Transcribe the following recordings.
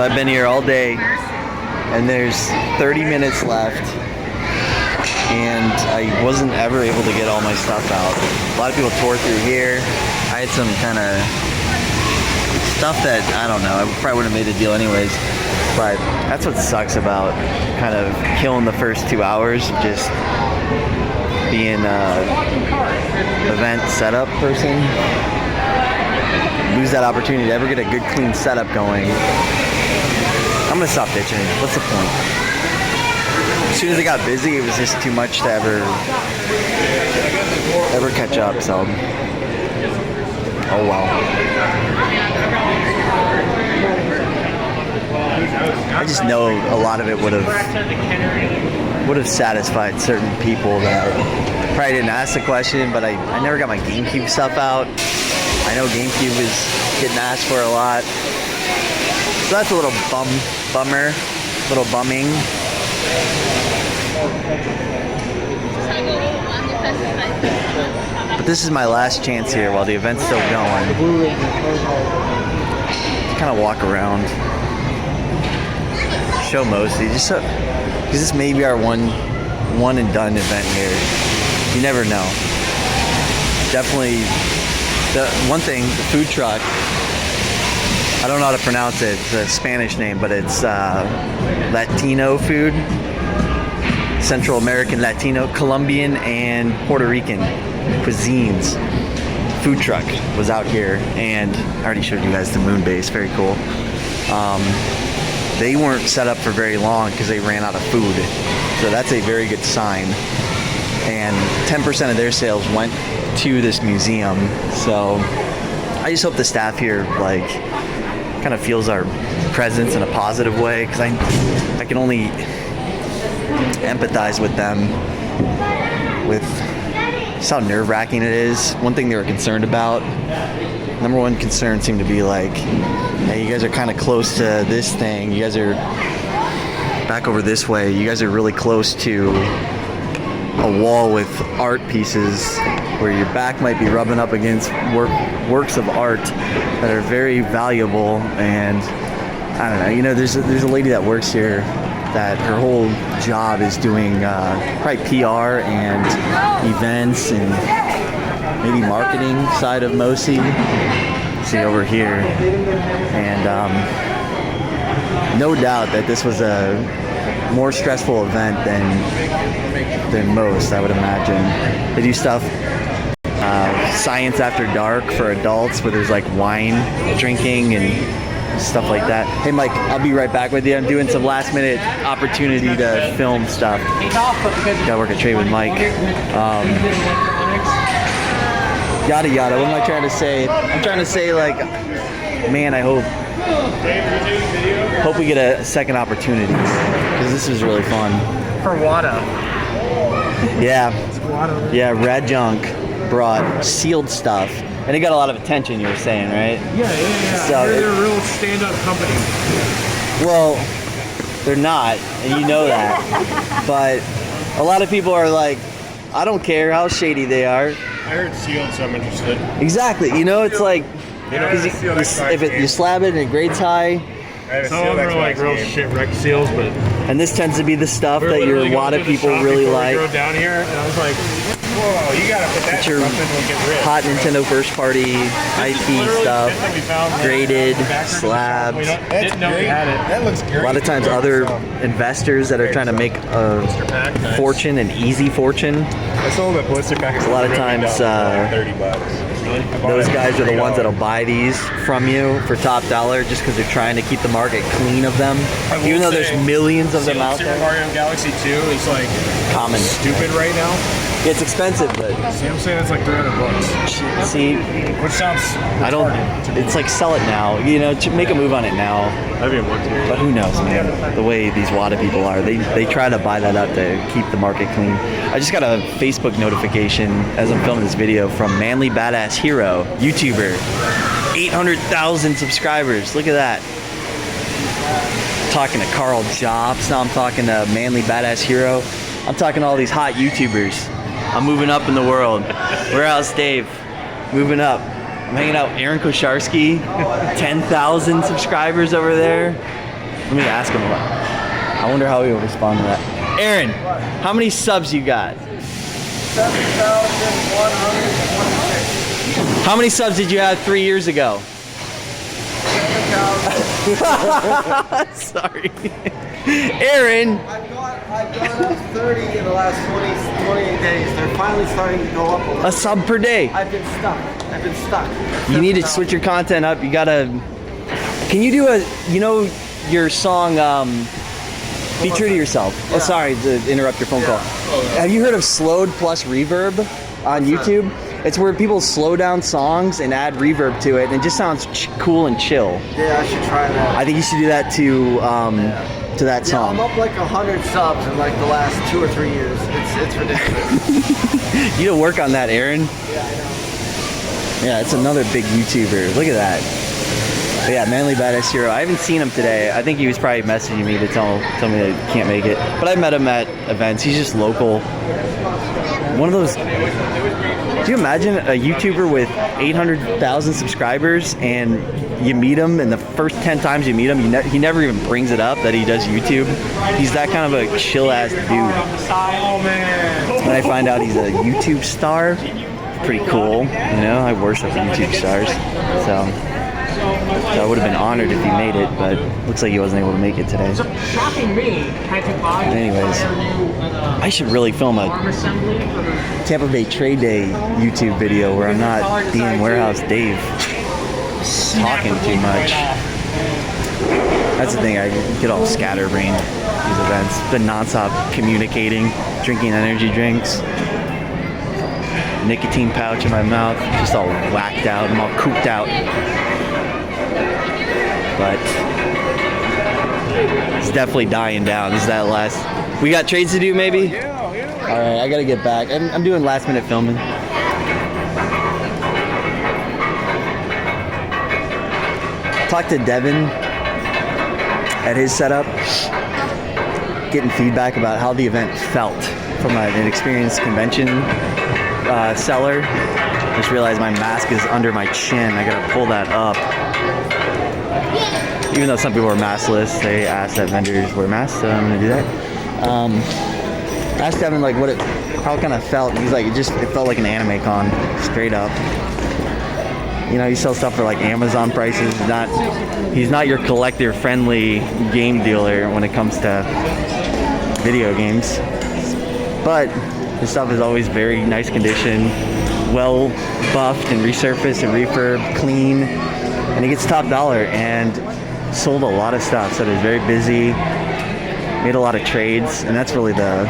So I've been here all day, and there's 30 minutes left, and I wasn't ever able to get all my stuff out. A lot of people tore through here. I had some kind of stuff that, I don't know, I probably wouldn't have made a deal anyways. But that's what sucks about kind of killing the first 2 hours, just being an event setup person. Lose that opportunity to ever get a good clean setup going. I'm gonna stop bitching. What's the point? As soon as it got busy, it was just too much to ever catch up, so oh well. I just know a lot of it would have satisfied certain people that probably didn't ask the question, but I never got my GameCube stuff out. I know GameCube is getting asked for a lot. So that's a little bummer, a little bumming. But this is my last chance here while the event's still going. Just kind of walk around. Show MOSI, just so, because this may be our one and done event here. You never know. Definitely, the one thing, the food truck, I don't know how to pronounce it, it's a Spanish name, but it's Latino food, Central American, Latino, Colombian, and Puerto Rican cuisines. Food truck was out here, and I already showed you guys the moon base, very cool. They weren't set up for very long because they ran out of food. So that's a very good sign. And 10% of their sales went to this museum. So I just hope the staff here like kind of feels our presence in a positive way, because I can only empathize with them with just how nerve-wracking it is. One thing they were concerned about, number one concern seemed to be like, hey, you guys are kind of close to this thing. You guys are back over this way. You guys are really close to a wall with art pieces where your back might be rubbing up against works of art that are very valuable. And I don't know, you know, there's a lady that works here that her whole job is doing probably PR and events and maybe marketing side of MOSI. See over here, and no doubt that this was a more stressful event than most, I would imagine. They do stuff, science after dark for adults, where there's like wine drinking and stuff like that. Hey Mike, I'll be right back with you. I'm doing some last minute opportunity to film stuff. Gotta work a trade with Mike. Yada yada, what am I trying to say? I'm trying to say, like, man, I hope we get a second opportunity, because this is really fun. For Wada. Yeah. Yeah, Red Junk brought sealed stuff, and it got a lot of attention, you were saying, right? Yeah. So they're a real stand-up company. Well, they're not, and you know that. But a lot of people are like, I don't care how shady they are. I heard sealed, so I'm interested. Exactly. You know, it's like, you slab it and it grades high. Some of them are like real shit-wrecked seals, but... And this tends to be the stuff that your WADA people really like. We drove down here, and I was like, whoa, you gotta put that your stuff in and get rid. hot Nintendo first party IP stuff, graded, slabs. Didn't know we had it. That looks great. A lot of times other investors that are trying to make a fortune, an easy fortune. I sold a blister pack. A lot of times $30. those guys are the ones that'll buy these from you for top dollar just because they're trying to keep the market clean of them. Even though there's millions of them out there. Super Mario Galaxy 2 is like common. Stupid right now. It's expensive, but see what I'm saying? It's like $300. See, which sounds it's like sell it now, you know, to make a move on it now. That'd be a one tier. But who knows, man? The way these WADA people are, they try to buy that up to keep the market clean. I just got a Facebook notification as I'm filming this video from Manly Badass Hero, YouTuber, 800,000 subscribers. Look at that. Talking to Carl Jobs, now I'm talking to Manly Badass Hero. I'm talking to all these hot YouTubers. I'm moving up in the world. Warehouse Dave, moving up. I'm hanging out with Aaron Kosharski, 10,000 subscribers over there. Let me ask him. I wonder how he will respond to that. Aaron, how many subs you got? 7,126. How many subs did you have 3 years ago? 7,000. Sorry. Aaron. I've gone up 30 in the last 28 days. They're finally starting to go up a little. A sub per day. I've been stuck. You need to switch your content up. You gotta. Can you do your song, Be True to Yourself? Yeah. Oh, sorry to interrupt your phone call. Have you heard of slowed plus reverb on YouTube? It's where people slow down songs and add reverb to it, and it just sounds cool and chill. Yeah, I should try that. I think you should do that to that Yeah, song. I'm up like 100 subs in like the last 2 or 3 years. It's ridiculous. You need to work on that, Aaron. Yeah, I know. Yeah, it's another big YouTuber. Look at that. But yeah, Manly Badass Hero. I haven't seen him today. I think he was probably messaging me to tell me that he can't make it. But I met him at events. He's just local. One of those. Do you imagine a YouTuber with 800,000 subscribers and you meet him, and the first 10 times you meet him, he never even brings it up that he does YouTube? He's that kind of a chill ass dude. When I find out he's a YouTube star, pretty cool. You know, I worship YouTube stars. So I would have been honored if he made it, but looks like he wasn't able to make it today. Shocking me. Anyways, I should really film a Tampa Bay Trade Day YouTube video where I'm not being Warehouse Dave talking too much. That's the thing, I get all scatterbrained at these events. Been nonstop communicating, drinking energy drinks, nicotine pouch in my mouth, just all whacked out, I'm all cooped out. But it's definitely dying down. This is that last. We got trades to do, maybe? Yeah. All right, I gotta get back. I'm doing last minute filming. Talked to Devin at his setup, getting feedback about how the event felt from an experienced convention seller. Just realized my mask is under my chin. I gotta pull that up. Even though some people are maskless, they ask that vendors wear masks, so I'm gonna do that. Asked Devin like how it kind of felt. He's like, it felt like an anime con, straight up. You know, you sell stuff for like Amazon prices. He's not your collector-friendly game dealer when it comes to video games. But his stuff is always very nice condition, well buffed and resurfaced and refurb, clean, and he gets top dollar and sold a lot of stuff. So he's very busy. Made a lot of trades, and that's really the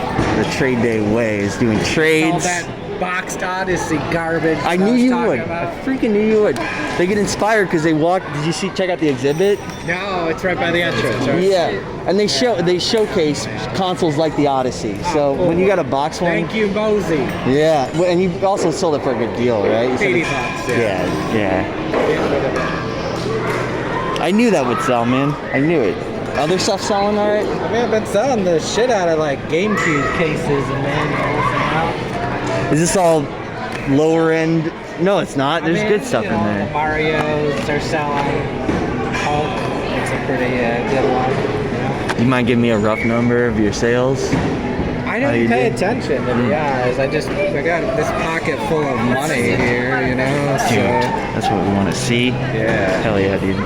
trade day way, is doing trades. All that boxed Odyssey garbage. I knew you would. I freaking knew you would. They get inspired because they walk. Did you check out the exhibit? No, it's right by the entrance. Right? Yeah, and they showcase consoles like the Odyssey. So cool. when you got a box one, Thank you, MOSI. yeah, and you also sold it for a good deal, right? You said 80 it- bucks. Yeah. I knew that would sell, man. I knew it. Other stuff selling all right? I mean, I've been selling the shit out of like GameCube cases and manuals and Is this all lower end? No, it's not. There's good stuff in there. Mario's they're selling. Hulk, it's a pretty good one. You mind giving me a rough number of your sales? I How you didn't pay do? attention to be honest. I got this pocket full of money here, you know. Dude, So that's what we want to see. yeah. Hell yeah, dude.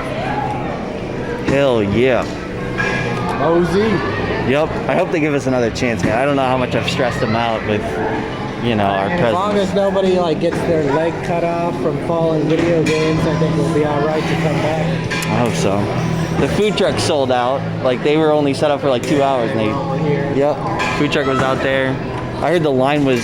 Hell yeah. MOSI. Yep. I hope they give us another chance, man. I don't know how much I've stressed them out with, our As long presence. as nobody like gets their leg cut off from falling video games, I think we'll be all right to come back. I hope so. The food truck sold out. Like, they were only set up for like 2 hours. And Over here. yep. Food truck was out there. I heard the line was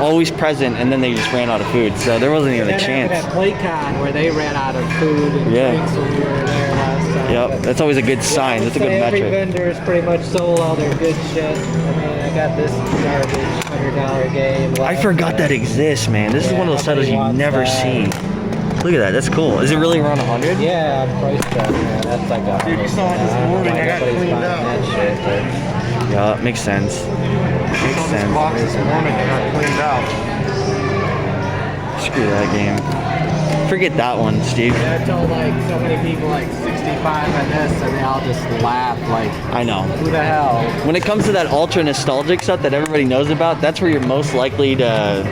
always present, and then they just ran out of food. So there wasn't even a That happened chance. at PlayCon where they ran out of food and Yeah. drinks when we were there last time. Yep. But That's always a good sign. That's a good every metric. vendor's pretty much sold all their good shit. I mean, I got this garbage $100 game. I forgot that exists, man. This is one of those titles you never see. Look at that. That's cool. Is it really around 100? Yeah, price tag, man. That's like a. Dude, you saw it this morning. I got cleaned out. That shit, but Yeah, it makes sense. Makes sense. Box this morning, I got cleaned out. Screw that game. Forget that one, Steve. Yeah, I told like so many people like 65 on this, and they all just laugh like, I know. who the hell? When it comes to that ultra nostalgic stuff that everybody knows about, that's where you're most likely to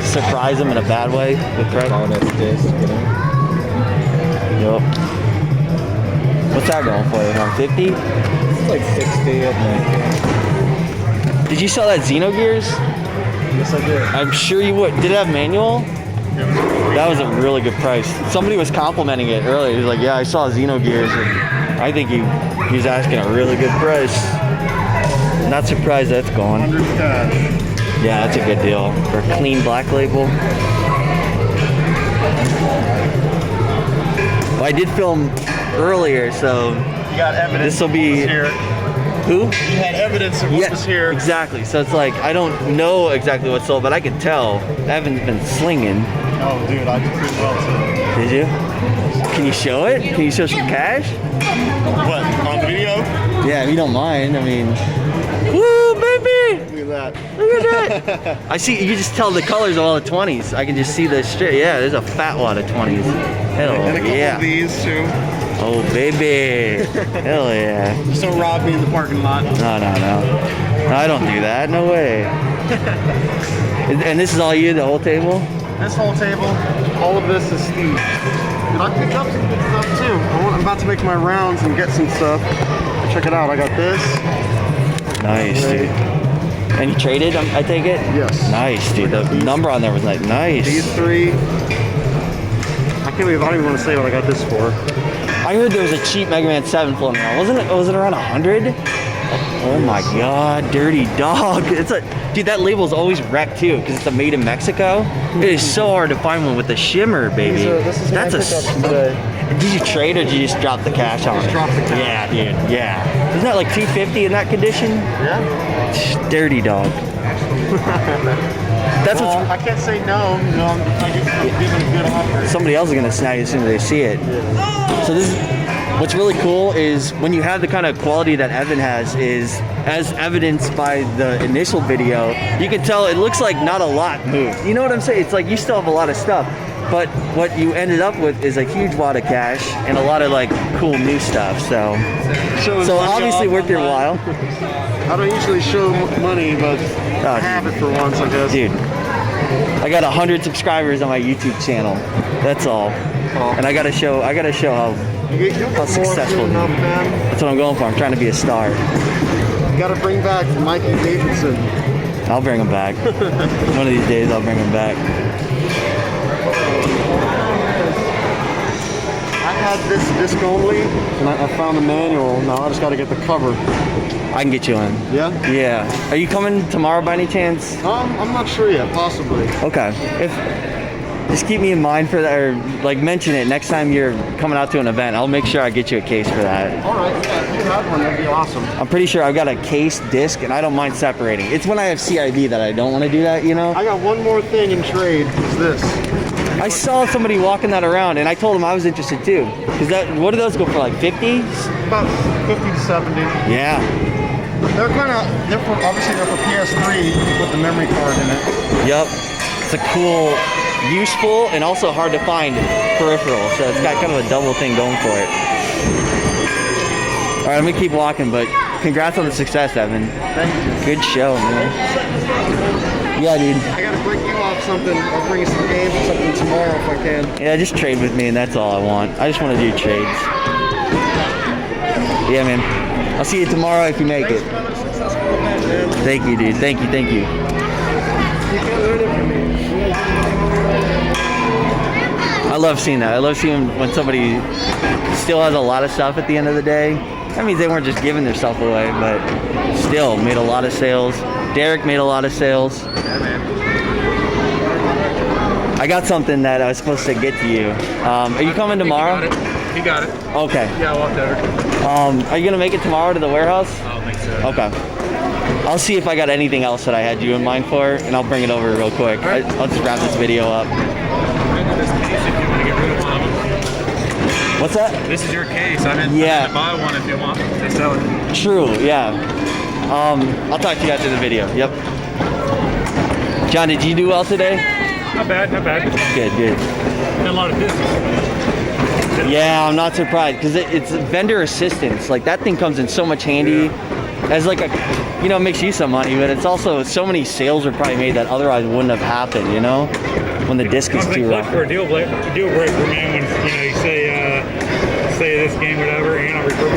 surprise them in a bad way with price. Bonus disc, you know? Yep. What's that going for? 150? It's like 60, I think. Did you sell that Xenogears? Yes, I did. I'm sure you would. Did it have manual? That was a really good price. Somebody was complimenting it earlier. He was like, yeah, I saw Xenogears, and I think he was asking a really good price. Not surprised that's gone. 100 cash. Yeah, that's a good deal for a clean black label. Well, I did film earlier, so You got evidence. this will be here. who? You had evidence of what was here. Exactly. So it's like I don't know exactly what's sold, but I can tell. Evan's been slinging. Oh, dude, I did pretty well too. Did you? Can you show it? Can you show some cash? What, on the video? Yeah, if you don't mind. I mean, woo, baby! Look at that. Look at that! I see. You can just tell the colors of all the 20s. I can just see the straight. Yeah, there's a fat wad of 20s. Hell And a couple yeah! of these too. Oh baby! Hell yeah! Just don't rob me in the parking lot. No, no, no. No, I don't do that. No way. And this is all you, the whole table? This whole table, all of this is Steve. And I picked up some good stuff too. I'm about to make my rounds and get some stuff. Check it out. I got this. Nice, dude. And you traded, I take it? Yes. Nice, dude. The number on there was like nice. These three. I can't believe I don't even want to say what I got this for. I heard there was a cheap Mega Man 7 floating around. Was it around 100? Oh my god, dirty dog. It's a dude, that label's always wrecked too, because it's a made in Mexico. It is so hard to find one with the shimmer, baby. This is That's my pickup today. Did you trade or did you just drop the cash on it? Just drop the cash. Yeah, dude. Yeah. Isn't that like 250 in that condition? Yeah. Dirty dog. That's Well, what I can't say no. No, I just give it a good offer. somebody else is gonna snag it as soon as they see it. So this is what's really cool is when you have the kind of quality that Evan has, is as evidenced by the initial video, you can tell it looks like not a lot moved. You know what I'm saying? It's like you still have a lot of stuff, but what you ended up with is a huge wad of cash and a lot of like cool new stuff. So obviously worth your while. I don't usually show money, but I have it for once, I guess. Dude, I got 100 subscribers on my YouTube channel. That's all. And I gotta show how successful, dude. That's what I'm going for. I'm trying to be a star. You gotta bring back Mikey Davidson. I'll bring him back. One of these days I'll bring him back. I had this disc only, and I found the manual. Now I just gotta get the cover. I can get you in. Yeah? Yeah. Are you coming tomorrow by any chance? I'm not sure yet, possibly. Okay. Just keep me in mind for that, or like mention it next time you're coming out to an event. I'll make sure I get you a case for that. All right, yeah, if you had one, that'd be awesome. I'm pretty sure I've got a case disc, and I don't mind separating. It's when I have CIB that I don't want to do that, you know? I got one more thing in trade, is this. I saw somebody walking that around, and I told him I was interested too. What do those go for, like 50? About 50 to 70. Yeah. They're for PS3 with the memory card in it. Yep. It's a cool, useful, and also hard to find peripheral. So it's got kind of a double thing going for it. All right, I'm gonna keep walking, but congrats on the success, Evan. Thank you. Good show, man. Yeah, dude. I gotta break you off something. I'll bring you some games or something tomorrow if I can. Yeah, just trade with me, and that's all I want. I just want to do trades. Yeah, man. I'll see you tomorrow if you make it. Thank you, dude. Thank you. You can learn it from me. I love seeing that. I love seeing when somebody still has a lot of stuff at the end of the day. That means they weren't just giving their stuff away, but still made a lot of sales. Derek made a lot of sales. I got something that I was supposed to get to you. Are you coming tomorrow? You got it. Okay. Yeah, I walked over. Are you gonna make it tomorrow to the warehouse? I don't think so. Okay. I'll see if I got anything else that I had you in mind for, and I'll bring it over real quick. I'll just wrap this video up. What's that? This is your case. I'm in to buy one if you want. They sell it. True, yeah. I'll talk to you after the video. Yep. John, did you do well today? Not bad, not bad. Good, good. No, a lot of business. Yeah, I'm not surprised because it's vendor assistance. Like that thing comes in so much handy as like a, you know, it makes you some money, but it's also so many sales are probably made that otherwise wouldn't have happened. You know, when the disc is too rough. For a deal breaker, man, when you know you say this game, whatever, and I'll refer to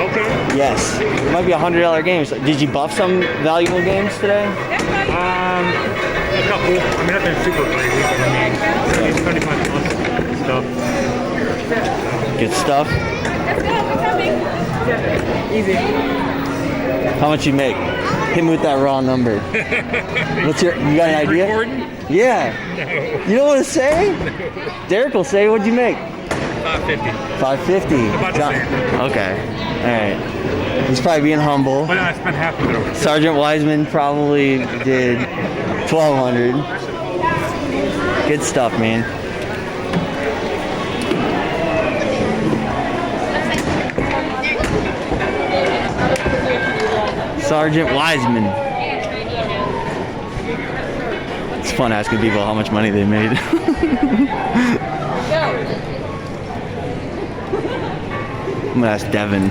okay. Yes, it might be $100 games. Did you buff some valuable games today? A couple. I mean, nothing super crazy. I mean, 75 plus stuff. Good stuff. Let's go. We're coming. Easy. How much you make? Hit me with that raw number. What's your? You got an idea? Recording? Yeah. No. You don't want to say? Derek will say. What'd you make? 550. 550. About the same. Okay. All right. He's probably being humble. But then I spent half of it over. Sergeant Wiseman probably did 1,200. Good stuff, man. Sergeant Wiseman. It's fun asking people how much money they made. I'm gonna ask Devin.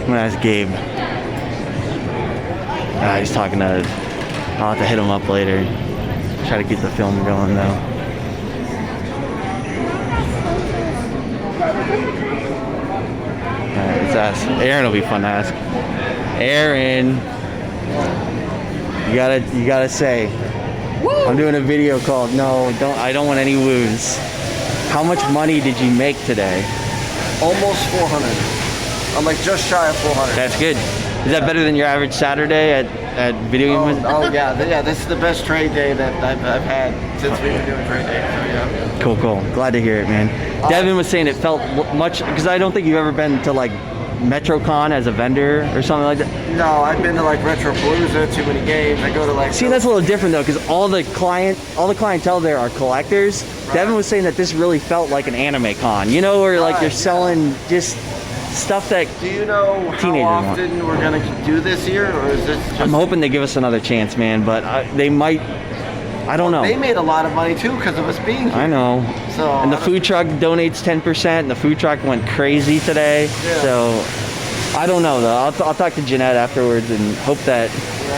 I'm gonna ask Gabe. He's talking to. I'll have to hit him up later. Try to keep the film going though. Alright, let's ask. Aaron will be fun to ask. Aaron, you gotta say. I'm doing a video called I don't want any woos. How much money did you make today? Almost 400. I'm like just shy of 400. That's good. Is that better than your average Saturday at video game? Oh yeah, this is the best trade day that I've had since we've been doing trade day. So yeah. Cool. Glad to hear it, man. Devin was saying it felt much, because I don't think you've ever been to like MetroCon as a vendor or something like that. No, I've been to like Retropalooza, too many games. I go to like. See, that's a little different though, because all the clientele there are collectors. Right. Devin was saying that this really felt like an anime con, you know, where like you're selling just stuff that. Do you know how often we're gonna do this year, or is this? I'm hoping they give us another chance, man. But they might. I don't know. They made a lot of money too because of us being here. I know. So. And the food truck donates 10%, and the food truck went crazy today. Yeah. So. I don't know though. I'll talk to Jeanette afterwards and hope that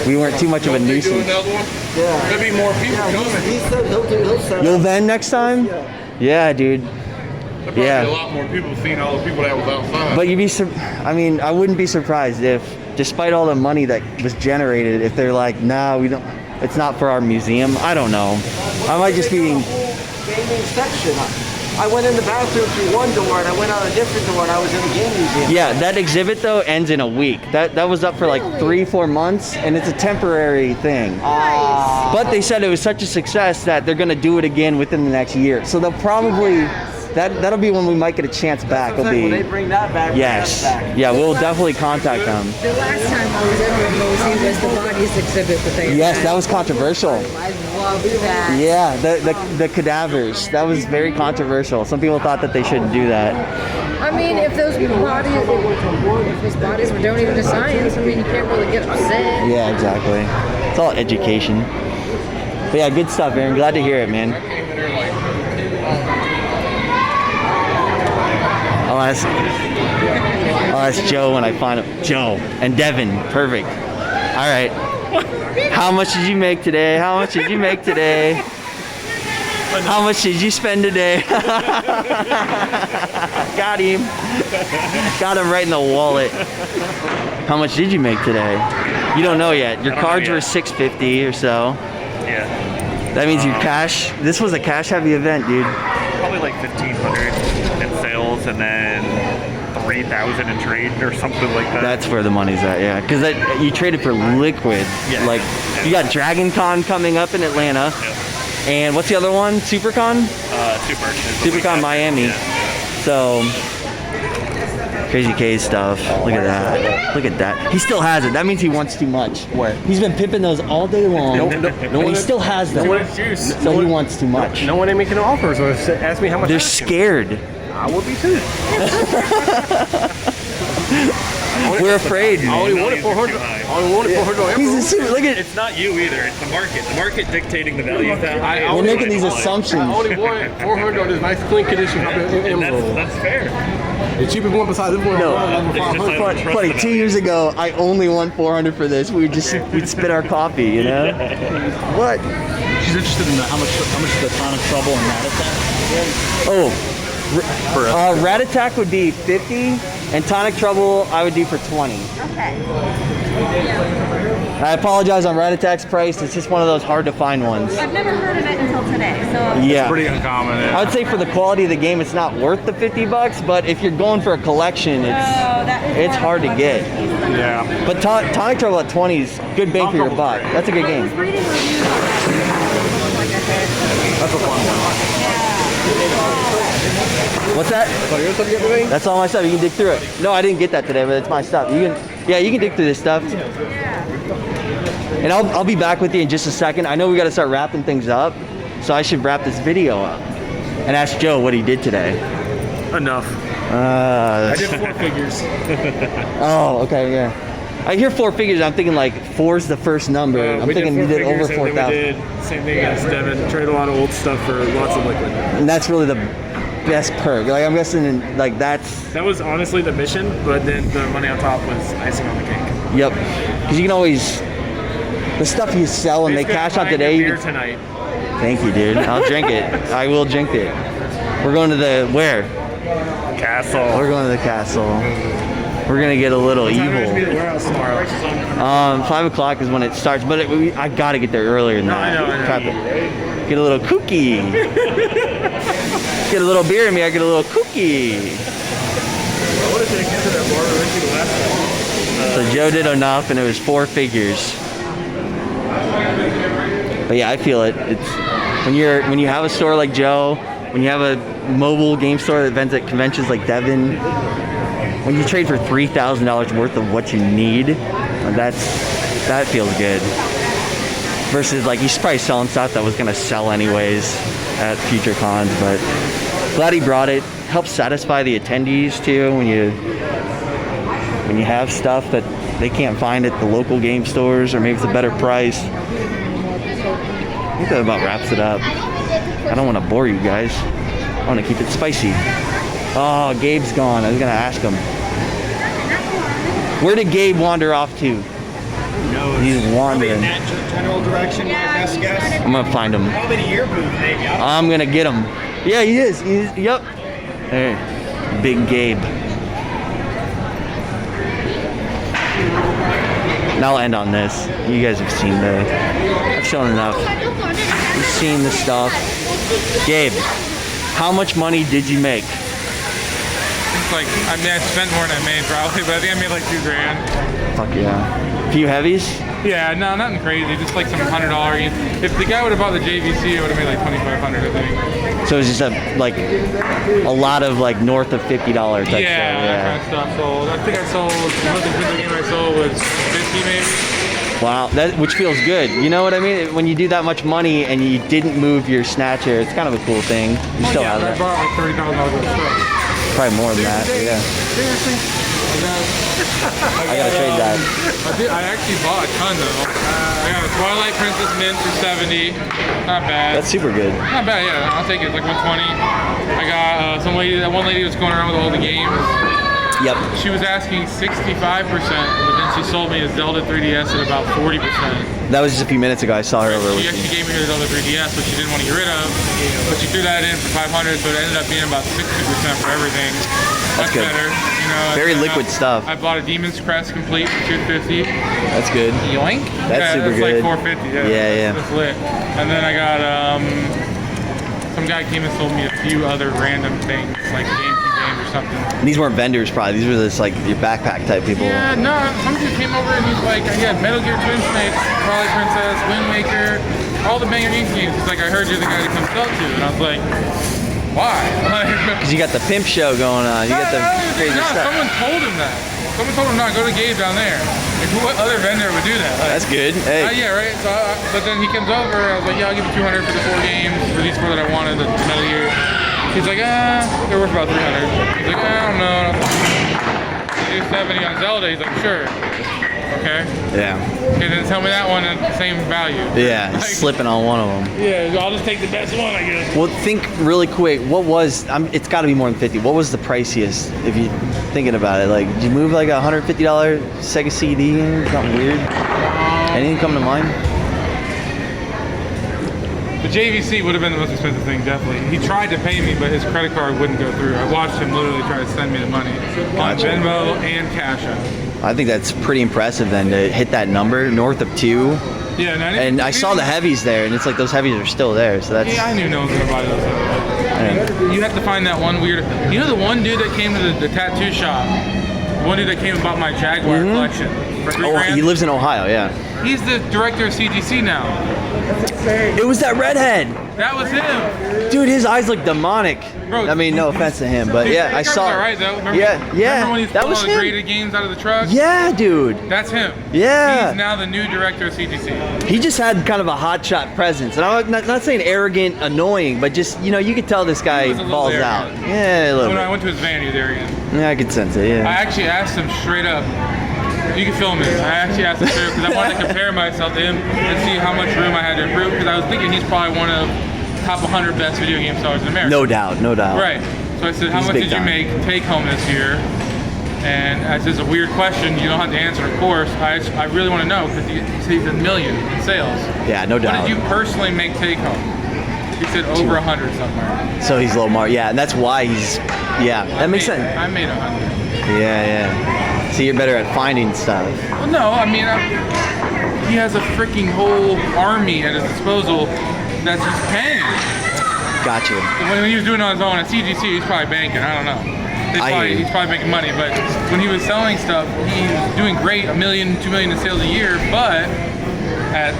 we weren't too much of a nuisance. Do another one? Yeah. There'll be more people coming. He said he'll set You'll up. vend next time? Yeah, dude. There'll probably be a lot more people seeing all the people that was outside. But I wouldn't be surprised if, despite all the money that was generated, if they're like, nah, we don't. It's not for our museum. I don't know. I might just be. Gaming section. I went in the bathroom through one door and I went out a different door and I was in the game museum. Yeah, that exhibit though ends in a week. That was up for like 3-4 months, and it's a temporary thing. But they said it was such a success that they're gonna do it again within the next year. So they'll probably that'll be when we might get a chance back. It'll be when they bring that back. Yes. Back. Yeah, we'll definitely contact them. The last time I was ever at MOSI was the bodies exhibit that they Yes, had. that was controversial. I love that. Yeah, the cadavers. That was very controversial. Some people thought that they shouldn't do that. I mean, if those bodies were donated to science, I mean, you can't really get upset. Yeah, exactly. It's all education. But yeah, good stuff, Aaron. Glad to hear it, man. I'll ask Joe when I find him. Joe and Devin. Perfect. All right. How much did you make today? How much did you make today? How much did you spend today? Got him. Got him right in the wallet. How much did you make today? You don't know yet. Your cards were $650 or so. Yeah. That means your cash. This was a cash-heavy event, dude. Probably like 1,500 in sales, and then 3,000 in trade or something like that. That's where the money's at, yeah. Because you traded for liquid. Yeah. Like, you got Dragon Con coming up in Atlanta. Yeah. And what's the other one? SuperCon? SuperCon Miami. Yeah. So, Crazy K stuff. Look at that. Look at that. He still has it. That means he wants too much. What? He's been pimping those all day long. But he still has them. So he wants too much. No one ain't making offers. Or ask me how much. They're scared. I would be too. We're afraid. I only wanted 400. I only wanted 400 on He's a Emerald. super, look at, It's not you either. It's the market. The market dictating the value of that. we're making these assumptions. I only wanted 400 on this nice clean condition Emerald. That's fair. The cheapest one besides this one. No. was It's just 500. like- Funny, 2 years ago, I only won 400 for this. We'd spit our coffee, you know? What? She's interested in how much is the tonic trouble and Rat Attack? Oh, Rat Attack would be 50, and Tonic Trouble I would do for 20. Okay. I apologize on Rat Attack's price. It's just one of those hard to find ones. I've never heard of it until today, so. Yeah. Pretty uncommon. I would say for the quality of the game, it's not worth the $50, but if you're going for a collection, it's hard to get. Yeah. But Tonic Trouble at 20 is good bang for your buck. That's a good I was game. reading reviews on that. Like I said. That's a fun one. What's that? So your stuff you got today? That's all my stuff. You can dig through it. No, I didn't get that today, but it's my stuff. You can dig through this stuff. And I'll be back with you in just a second. I know we got to start wrapping things up, so I should wrap this video up and ask Joe what he did today. Enough. I did 4 figures. Oh, okay, yeah. I hear 4 figures. I'm thinking like 4's the first number. I'm thinking you did over 4,000. Same thing as Devin. Trade a lot of old stuff for lots of liquid. And that's really the best perk. Like I'm guessing, like that's. That was honestly the mission, but then the money on top was icing on the cake. Yep. Because you can always. The stuff you sell and they cash out today. Beer tonight. Thank you, dude. I'll drink it. I will drink it. We're going to the where? Castle. We're going to the castle. We're gonna get a little Time to be evil. at the warehouse tomorrow. 5 o'clock is when it starts, but I gotta get there earlier than that. I know. Try to get a little kooky. Get a little beer in me. I get a little kooky. I would have taken to that bar we went to the last time. So Joe did enough, and it was 4 figures. But yeah, I feel it. It's when you have a store like Joe, when you have a mobile game store that events at conventions like Devin, when you trade for $3,000 worth of what you need, that feels good. Versus like he's probably selling stuff that was gonna sell anyways at future cons, but glad he brought it. Helps satisfy the attendees too when you have stuff that they can't find at the local game stores, or maybe it's a better price. I think that about wraps it up. I don't want to bore you guys. I want to keep it spicy. Oh, Gabe's gone. I was gonna ask him. Where did Gabe wander off to? He's wandering. That general direction, my best guess. I'm gonna find him. Probably to your booth, maybe. I'm gonna get him. Yeah, he is. Yep. Hey, Big Gabe. And I'll end on this. You guys have seen I've shown enough. You've seen the stuff. Gabe, how much money did you make? It's like, I mean, I spent more than I made probably, but I think I made like $2,000. Fuck yeah. Few heavies? Yeah, no, nothing crazy, just like some $100 games. If the guy would have bought the JVC, it would have made like $2,500, I think. So it's just a lot of like north of $50 type stuff. That kind of stuff. So I think I sold, the most expensive game I sold was 50 maybe. Wow, which feels good. You know what I mean? When you do that much money and you didn't move your snatcher, it's kind of a cool thing. You still have I that. bought like $30,000 worth of stuff. Probably more than that, but yeah. Seriously? I gotta trade that. I actually bought a ton though. I got a Twilight Princess Mint for 70. Not bad. That's super good. Not bad, yeah. I'll take it. Like 120. I got one lady was going around with all the games. Yep. She was asking 65%, but then she sold me a Zelda 3DS at about 40%. That was just a few minutes ago. I saw her over She with actually me. gave me her Zelda 3DS, which she didn't want to get rid of. But she threw that in for 500, so it ended up being about 60% for everything. Much good. better. You know, Very liquid stuff. I bought a Demon's Crest complete for $250. That's good. Yoink. That's super that's good. like $450. Yeah. That's lit. And then I got some guy came and sold me a few other random things, like GameCube games or something. And these weren't vendors, probably. These were just like your backpack type people. Yeah, no, some dude came over and he's like, I got Metal Gear Twin Snakes, Twilight Princess, Wind Waker, all the Banger Inc. games. He's like, I heard you're the guy that comes up to. And I was like, why? Because you got the pimp show going on. You got the crazy stuff. Someone told him that. Someone told him not, go to Gabe down there. Like, what other vendor would do that? Like, That's good. Hey. yeah, right? So, but then he comes over, I was like, yeah, I'll give you 200 for the 4 games, for these 4 that I wanted, the Metal Gear. He's like, they're worth about 300. He's like, I don't know. 270 on Zelda. He's like, sure. Okay. Yeah. Okay, then tell me that one at the same value. Yeah, Like, slipping on one of them. Yeah, I'll just take the best one, I guess. Well, think really quick. What was? It's got to be more than 50. What was the priciest? If you thinking about it, like, did you move like a $150 Sega CD? Something weird. Anything come to mind? The JVC would have been the most expensive thing, definitely. He tried to pay me, but his credit card wouldn't go through. I watched him literally try to send me the money on Gotcha. Venmo and Cash App. I think that's pretty impressive then to hit that number north of 2. Yeah, And I saw the heavies there, and it's like those heavies are still there. So that's. Yeah, I knew no one was gonna buy those. Yeah. You have to find that one weird. You know the one dude that came to the tattoo shop. The one dude that came and bought my Jaguar collection for $3 Oh, grand. he lives in Ohio. Yeah. He's the director of CGC now. It was that redhead. That was him. Dude, his eyes look demonic. Bro, I mean, no offense to him, but Dude, yeah, that I guy's saw. all right though. Remember, Yeah, yeah. Remember when he's That pulling was all the him. graded games out of the truck? Yeah, dude. That's him. Yeah. He's now the new director of CGC. He just had kind of a hotshot presence, and I'm not saying arrogant, annoying, but just you could tell this guy He was a little balls out. arrogant. Yeah, a little When I bit. went to his van, he was there again. Yeah, I could sense it. I Yeah. actually asked him straight up. You can film this. I actually asked him straight up because I wanted to compare myself to him and see how much room I had to improve. Because I was thinking he's probably one of top 100 best video game stars in America. No doubt, no doubt. Right. So I said, how He's much big did you time. make take home this year? And I said, it's a weird question. You don't have to answer, of course. I really want to know because he's a million in sales. Yeah, no doubt. What did you personally make take home? He said over 100 somewhere. So he's low mark. Yeah, and that's why he's. Yeah, that makes sense. I made 100. Yeah. See, you're better at finding stuff. Well, no, I mean, he has a freaking whole army at his disposal that's just paying. Gotcha. When he was doing it on his own at CGC, he's probably banking. I don't know. He's probably making money, but when he was selling stuff, he was doing great, $1 million, $2 million in sales a year, but at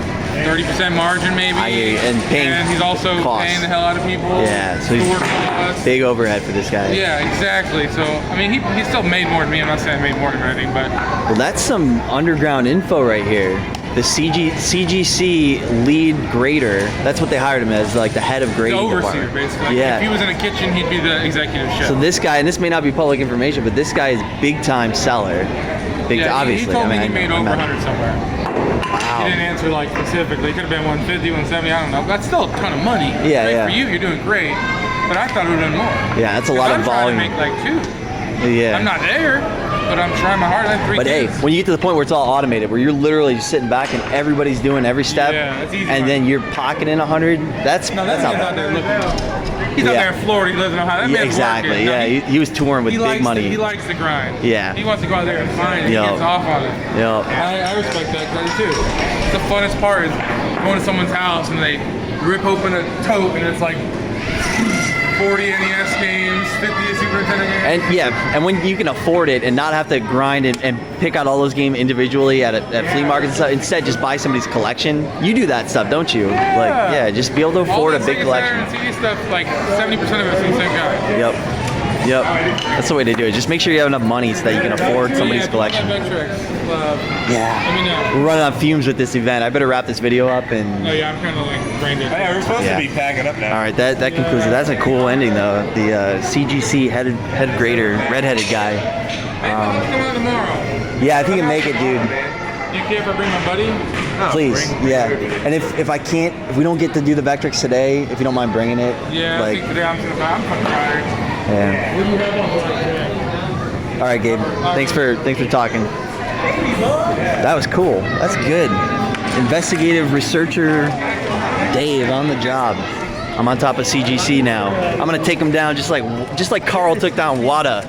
30% margin maybe. I hear you. And he's also costs. paying the hell out of people. Yeah, so he's who work for us. big overhead for this guy. Yeah, exactly. So I mean, he still made more than me. I'm not saying I made more than him or anything, but Well, that's some underground info right here. The CGC lead grader. That's what they hired him as, like the head of the grading overseer department. basically. Like, Yeah. if he was in a kitchen, he'd be the executive chef. So this guy, and this may not be public information, but this guy is big time seller. Obviously. He told me I he mean, made I over met- 100 somewhere. He didn't answer like specifically. It could have been 150, 170. I don't know. That's still a ton of money. Yeah, Great yeah. For you, you're doing great. But I thought it would have been more. Yeah, that's a lot I'm of trying volume. to make like 2. Yeah. I'm not there, but I'm trying my hardest. I have 3 But hey, kids. when you get to the point where it's all automated, where you're literally just sitting back and everybody's doing every step, Yeah, that's easy and money. then you're pocketing 100, that's No, that's that not man's out bad. there looking. He's out Yeah. there in Florida. He lives in Ohio. That Yeah, man's exactly. working. Yeah, No, he was touring with he big likes money. he likes the grind. Yeah. He wants to go out there and find it. He Yo. gets off on it. Yo. I respect that. I do too. The funnest part is going to someone's house and they rip open a tote and it's like 40 NES games, 50 Super Nintendo games. And yeah, and when you can afford it and not have to grind and pick out all those games individually at flea markets and stuff, instead just buy somebody's collection. You do that stuff, don't you? Yeah. Like, yeah, just be able to afford a All big the Sega collection. Saturn and CD stuff, like 70% of it's from the same guy. Yep. That's the way to do it. Just make sure you have enough money so that you can afford somebody's collection. Let me Yeah. know. We're running on fumes with this event. I better wrap this video up and. Oh yeah, I'm kind of like brain dead. Hey, we're supposed Yeah. to be packing up now. All right, that concludes it. That's a cool ending though. The CGC head grader, redheaded guy. Hey, let's come out tomorrow. Yeah, I think you can make it, dude. You care if I bring my buddy? Please, yeah. And if we don't get to do the Vectrix today, if you don't mind bringing it. Yeah, I Like, think today I'm fucking tired. yeah. What do you have on for today? All right, Gabe. Thanks for talking. That was cool. That's good. Investigative researcher Dave on the job. I'm on top of CGC now. I'm gonna take him down just like Carl took down Wada.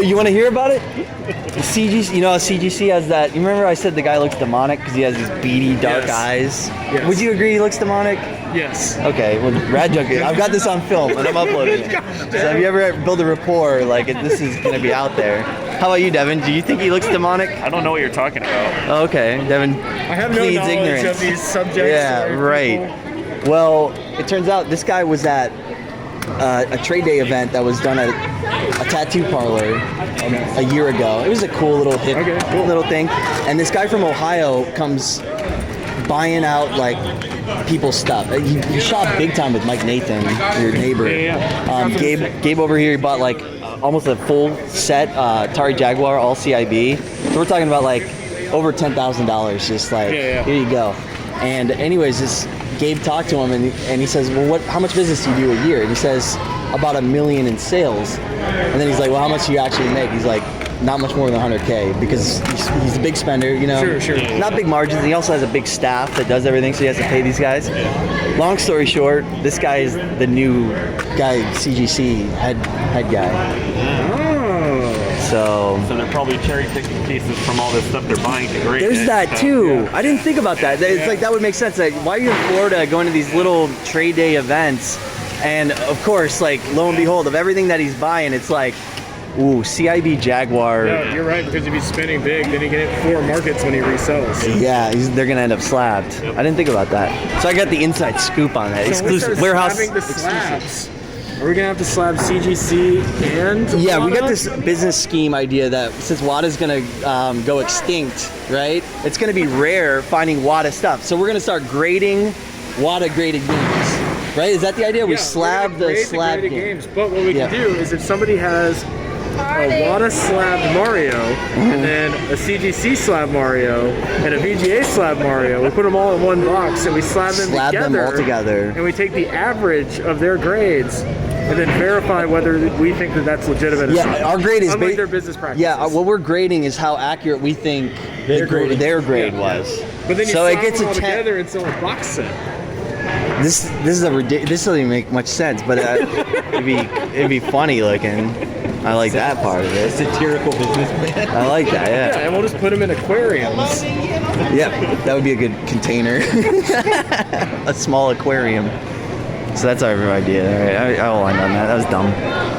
You want to hear about it? The CGC, you know, CGC has that. You remember I said the guy looks demonic because he has these beady, dark Yes. eyes. Yes. Would you agree he looks demonic? Yes. Okay, well, Rad Junkie, I've got this on film and I'm uploading it. So if you ever build a rapport, like this is gonna be out there. How about you, Devin? Do you think he looks demonic? I don't know what you're talking about. Okay, Devin I have no pleads knowledge ignorance. of these subjects. Yeah, or right. people. Well, it turns out this guy was at a trade day event that was done at a tattoo parlor a year ago. It was a cool little hip little thing. And this guy from Ohio comes buying out like people's stuff. He shot big time with Mike Nathan, your neighbor. Yeah. Gabe over here, he bought like almost a full set Atari Jaguar, all CIB. So we're talking about like over $10,000. Just like here you go. And anyways, this Gabe talked to him and he says, well, how much business do you do a year? And he says about $1 million in sales. And then he's like, well, how much do you actually make? He's like, not much more than 100K because he's a big spender, you know. Sure. Not big margins. He also has a big staff that does everything, so he has to pay these guys. Long story short, this guy is the new guy, CGC head guy. So they're probably cherry picking pieces from all this stuff they're buying to grade. there's that too. I didn't think about that. It's like that would make sense. Like, why are you in Florida going to these little trade day events? And of course, like lo and behold, of everything that he's buying, it's like, ooh, CIB Jaguar. Yeah, you're right, because if he's spending big, then he can hit 4 markets when he resells. Yeah, they're gonna end up slabbed. I didn't think about that. So I got the inside scoop on that. Exclusive warehouse. The slabs. Are we gonna have to slab CGC and? Yeah, we WADA? got this business scheme idea that since WADA's gonna go extinct, right? It's gonna be rare finding WADA stuff. So we're gonna start grading WADA graded games. Right? Is that the idea? We slab the slab games. But what we can do is if somebody has a WADA slabbed Mario, and then a CGC slab Mario, and a VGA slab Mario, we put them all in one box and we slab them all together. And we take the average of their grades and then verify whether we think that that's legitimate. Yeah, our grade is unlike their business practices. Yeah, what we're grading is how accurate we think their grade was. But then you so slab it gets them all a 10. together and sell a box set. This doesn't even make much sense, but it'd be funny looking. I like that part of it. Satirical businessman. I like that. Yeah, and we'll just put them in aquariums. Yeah, that would be a good container. A small aquarium. So that's our idea. All right, I will end on that. That was dumb.